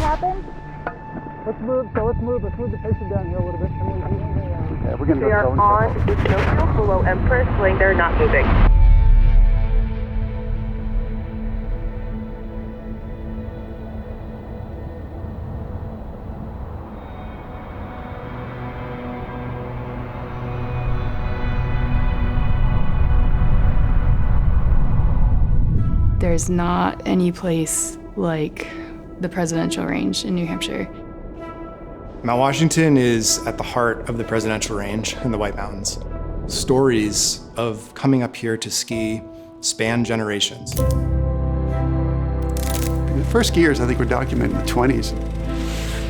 happened? Let's move the patient down here a little bit. Yeah, we're gonna They are on the snowfield below Empress, laying there, not moving. There's not any place like the presidential range in New Hampshire. Mount Washington is at the heart of the presidential range in the White Mountains. Stories of coming up here to ski span generations. The first skiers, I think, were documented in the 20s.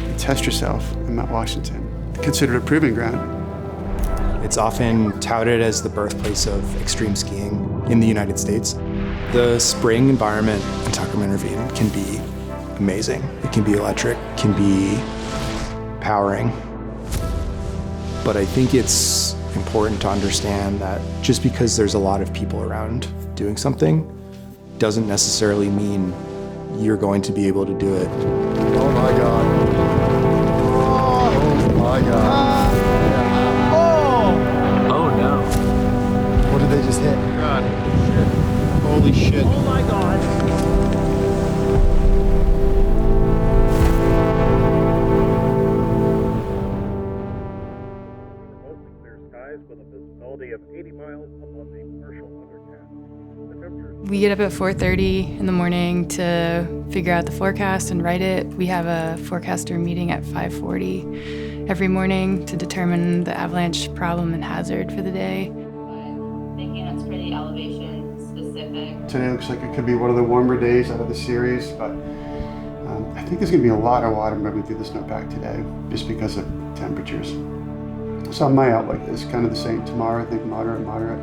You test yourself in Mount Washington, considered a proving ground. It's often touted as the birthplace of extreme skiing in the United States. The spring environment in Tuckerman Ravine can be amazing. It can be electric, can be powering. But I think it's important to understand that just because there's a lot of people around doing something doesn't necessarily mean you're going to be able to do it. Oh my God. Oh my God. Oh no. What did they just hit? God. Shit. Holy shit. Oh my God. Mostly clear skies with a visibility of 80 miles above the partial undercast. The temperature We get up at 4:30 in the morning to figure out the forecast and write it. We have a forecaster meeting at 5:40 every morning to determine the avalanche problem and hazard for the day. I'm thinking it's pretty elevation specific. Today looks like it could be one of the warmer days out of the series, but I think there's going to be a lot of water moving through the snowpack today just because of temperatures. So my outlook is kind of the same tomorrow. I think moderate.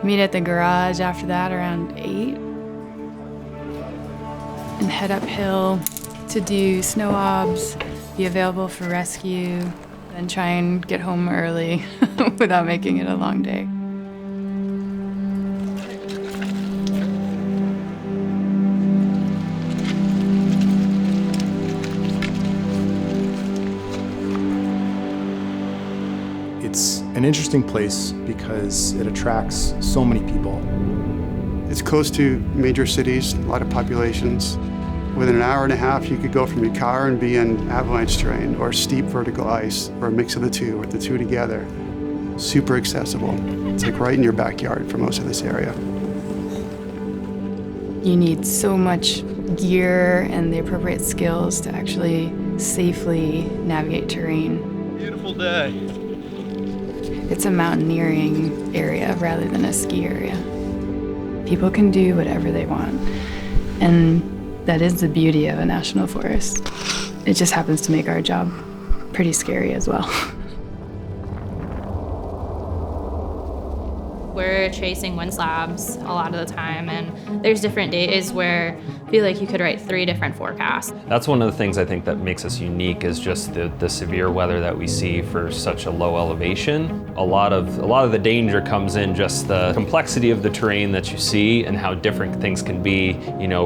Meet at the garage after that around 8 and head uphill to do snow obs, be available for rescue, then try and get home early without making it a long day. It's an interesting place because it attracts so many people. It's close to major cities, a lot of populations. Within an hour and a half, you could go from your car and be in avalanche terrain or steep vertical ice or a mix of the two or the two together. Super accessible. It's like right in your backyard for most of this area. You need so much gear and the appropriate skills to actually safely navigate terrain. Beautiful day. It's a mountaineering area rather than a ski area. People can do whatever they want, and that is the beauty of a national forest. It just happens to make our job pretty scary as well. We're chasing wind slabs a lot of the time, and there's different days where I feel like you could write 3 different forecasts. That's one of the things I think that makes us unique is just the severe weather that we see for such a low elevation. A lot of the danger comes in just the complexity of the terrain that you see and how different things can be,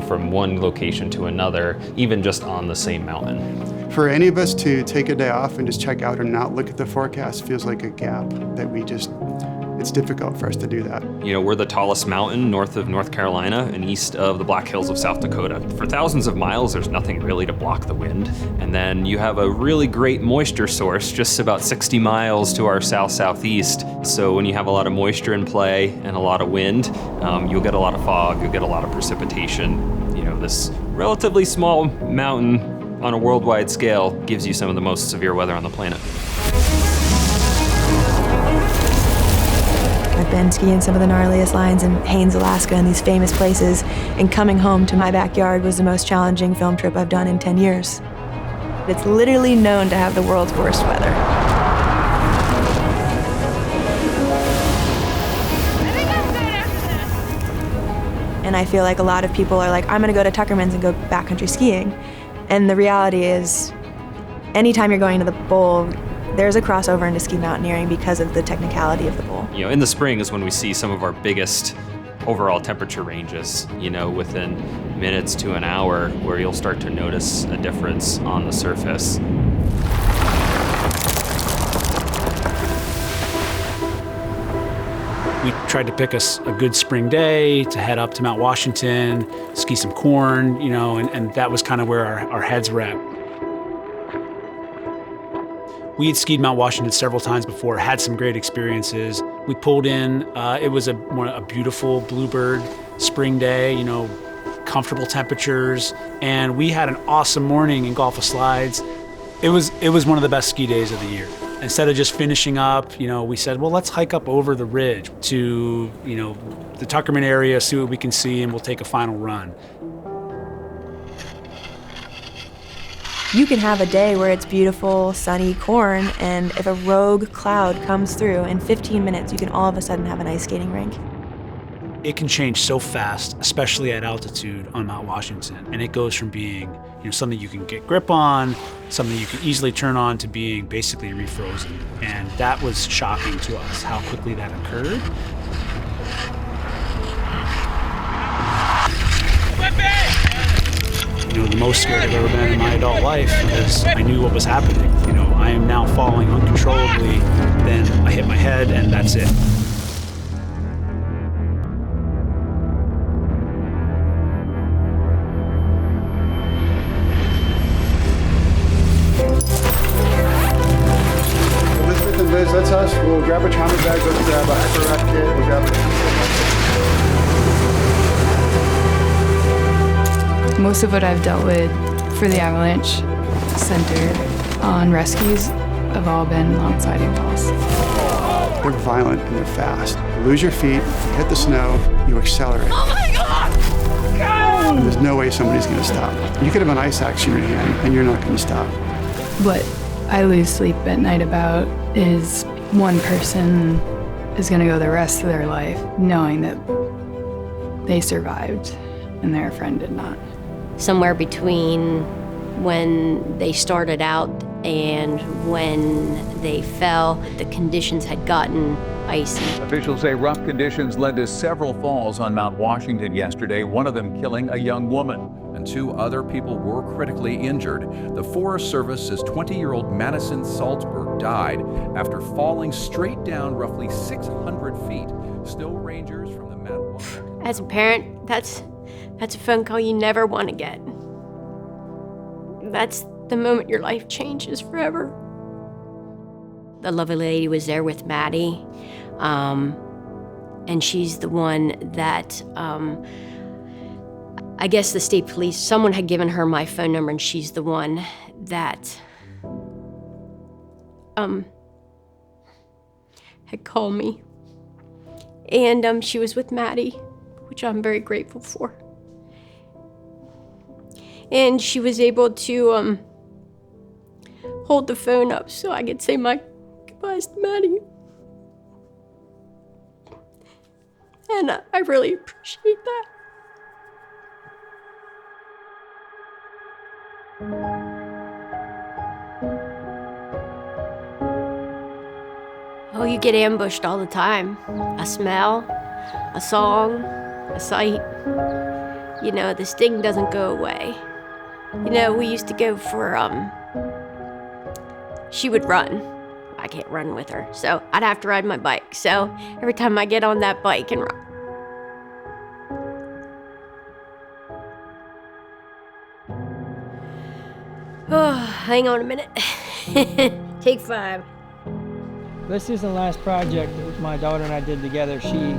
from one location to another, even just on the same mountain. For any of us to take a day off and just check out and not look at the forecast feels like a gap that it's difficult for us to do that. We're the tallest mountain north of North Carolina and east of the Black Hills of South Dakota. For thousands of miles, there's nothing really to block the wind. And then you have a really great moisture source just about 60 miles to our south-southeast. So when you have a lot of moisture in play and a lot of wind, you'll get a lot of fog, you'll get a lot of precipitation. This relatively small mountain on a worldwide scale gives you some of the most severe weather on the planet. I've been skiing some of the gnarliest lines in Haines, Alaska, and these famous places, and coming home to my backyard was the most challenging film trip I've done in 10 years. It's literally known to have the world's worst weather. And I feel like a lot of people are like, I'm gonna go to Tuckerman's and go backcountry skiing. And the reality is, anytime you're going to the bowl, there's a crossover into ski mountaineering because of the technicality of the bowl. In the spring is when we see some of our biggest overall temperature ranges, within minutes to an hour, where you'll start to notice a difference on the surface. We tried to pick a good spring day to head up to Mount Washington, ski some corn, and that was kind of where our heads were at. We had skied Mount Washington several times before, had some great experiences. We pulled in, it was a beautiful bluebird spring day, comfortable temperatures, and we had an awesome morning in Gulf of Slides. It was one of the best ski days of the year. Instead of just finishing up, we said, well, let's hike up over the ridge to, the Tuckerman area, see what we can see, and we'll take a final run. You can have a day where it's beautiful, sunny corn, and if a rogue cloud comes through, in 15 minutes, you can all of a sudden have an ice skating rink. It can change so fast, especially at altitude on Mount Washington, and it goes from being something you can get grip on, something you can easily turn on, to being basically refrozen. And that was shocking to us, how quickly that occurred. The most scared I've ever been in my adult life, because I knew what was happening. I am now falling uncontrollably, then I hit my head, and that's it. That's us. We'll grab a trauma bag, go grab a hyper kit, we'll grab a... Most of what I've dealt with for the Avalanche Center on rescues have all been long sliding falls. They're violent and they're fast. You lose your feet, you hit the snow, you accelerate. Oh my God! And there's no way somebody's going to stop. You could have an ice axe in your hand and you're not going to stop. What I lose sleep at night about is one person is going to go the rest of their life knowing that they survived and their friend did not. Somewhere between when they started out and when they fell, the conditions had gotten icy. Officials say rough conditions led to several falls on Mount Washington yesterday, one of them killing a young woman. And 2 other people were critically injured. The Forest Service says 20-year-old Madison Saltsburg died after falling straight down roughly 600 feet. Snow rangers from the Mount Washington... As a parent, that's a phone call you never want to get. That's the moment your life changes forever. The lovely lady was there with Maddie, and she's the one that... I guess the state police, someone had given her my phone number, and she's the one that had called me. And she was with Maddie, which I'm very grateful for. And she was able to hold the phone up so I could say my goodbyes to Maddie. And I really appreciate that. Oh, you get ambushed all the time. A smell, a song, a sight. The sting doesn't go away. We used to go for, she would run. I can't run with her, so I'd have to ride my bike. So every time I get on that bike and run. Oh, hang on a minute. Take 5. This is the last project that my daughter and I did together. She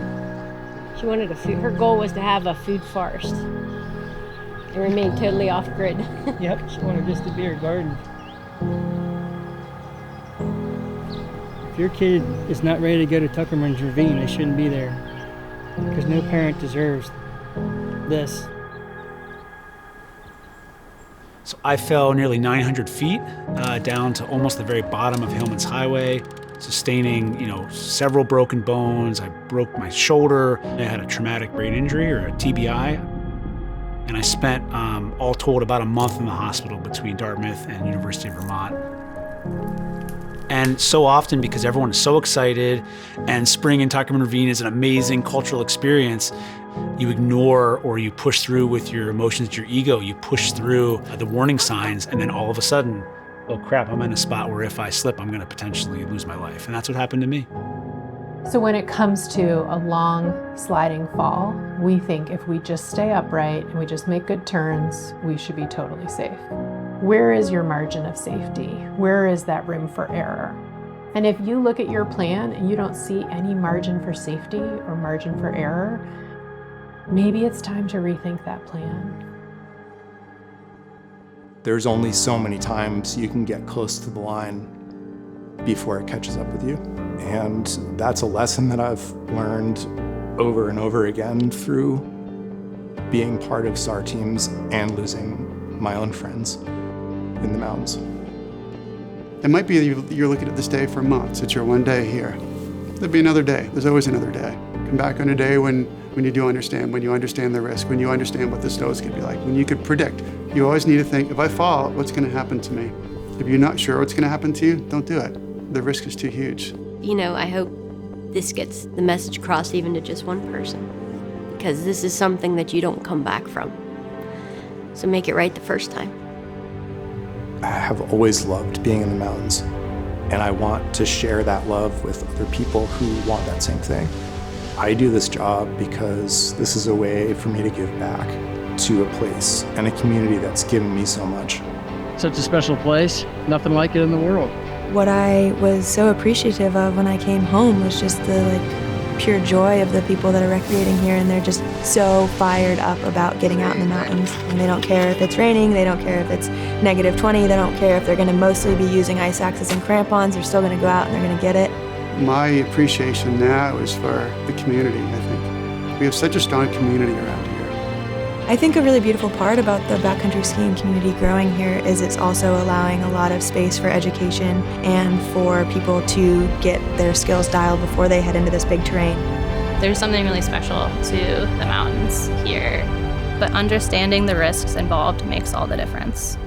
wanted her goal was to have a food forest and remain totally off grid. Yep, she wanted this to be her garden. If your kid is not ready to go to Tuckerman's Ravine, they shouldn't be there. Because no parent deserves this. So I fell nearly 900 feet down to almost the very bottom of Hillman's Highway, sustaining, several broken bones. I broke my shoulder. I had a traumatic brain injury, or a TBI. And I spent, all told, about a month in the hospital between Dartmouth and University of Vermont. And so often, because everyone is so excited and spring in Carmon Ravine is an amazing cultural experience, you ignore or you push through with your emotions, your ego, you push through the warning signs, and then all of a sudden, oh crap, I'm in a spot where if I slip, I'm gonna potentially lose my life. And that's what happened to me. So when it comes to a long sliding fall, we think if we just stay upright and we just make good turns, we should be totally safe. Where is your margin of safety? Where is that room for error? And if you look at your plan and you don't see any margin for safety or margin for error, maybe it's time to rethink that plan. There's only so many times you can get close to the line before it catches up with you. And that's a lesson that I've learned over and over again through being part of SAR teams and losing my own friends in the mountains. It might be you're looking at this day for months. It's your one day here. There'll be another day. There's always another day. Come back on a day when you do understand, when you understand the risk, when you understand what the snows could be like, when you could predict. You always need to think, if I fall, what's going to happen to me? If you're not sure what's going to happen to you, don't do it. The risk is too huge. You know, I hope this gets the message across even to just one person, because this is something that you don't come back from. So make it right the first time. I have always loved being in the mountains, and I want to share that love with other people who want that same thing. I do this job because this is a way for me to give back to a place and a community that's given me so much. Such a special place, nothing like it in the world. What I was so appreciative of when I came home was just the pure joy of the people that are recreating here, and they're just so fired up about getting out in the mountains. And they don't care if it's raining, they don't care if it's -20, they don't care if they're going to mostly be using ice axes and crampons, they're still going to go out and they're going to get it. My appreciation now is for the community, I think. We have such a strong community around here. I think a really beautiful part about the backcountry skiing community growing here is it's also allowing a lot of space for education and for people to get their skills dialed before they head into this big terrain. There's something really special to the mountains here, but understanding the risks involved makes all the difference.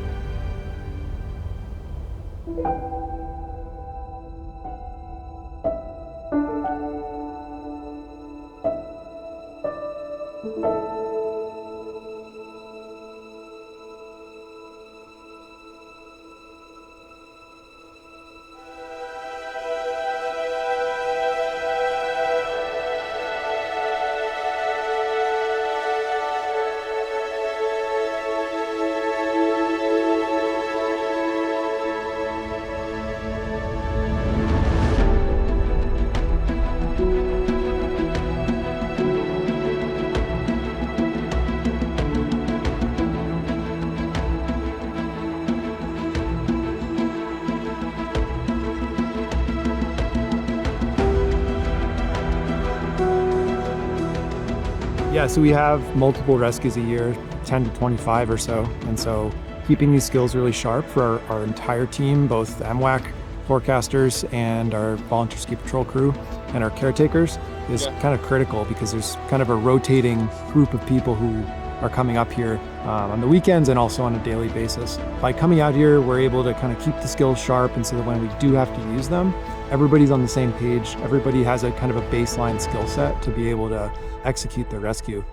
Yeah, so we have multiple rescues a year, 10 to 25 or so. And so keeping these skills really sharp for our entire team, both the MWAC forecasters and our volunteer ski patrol crew and our caretakers is kind of critical, because there's kind of a rotating group of people who are coming up here on the weekends and also on a daily basis. By coming out here, we're able to kind of keep the skills sharp, and so that when we do have to use them, everybody's on the same page. Everybody has a kind of a baseline skill set to be able to execute the rescue.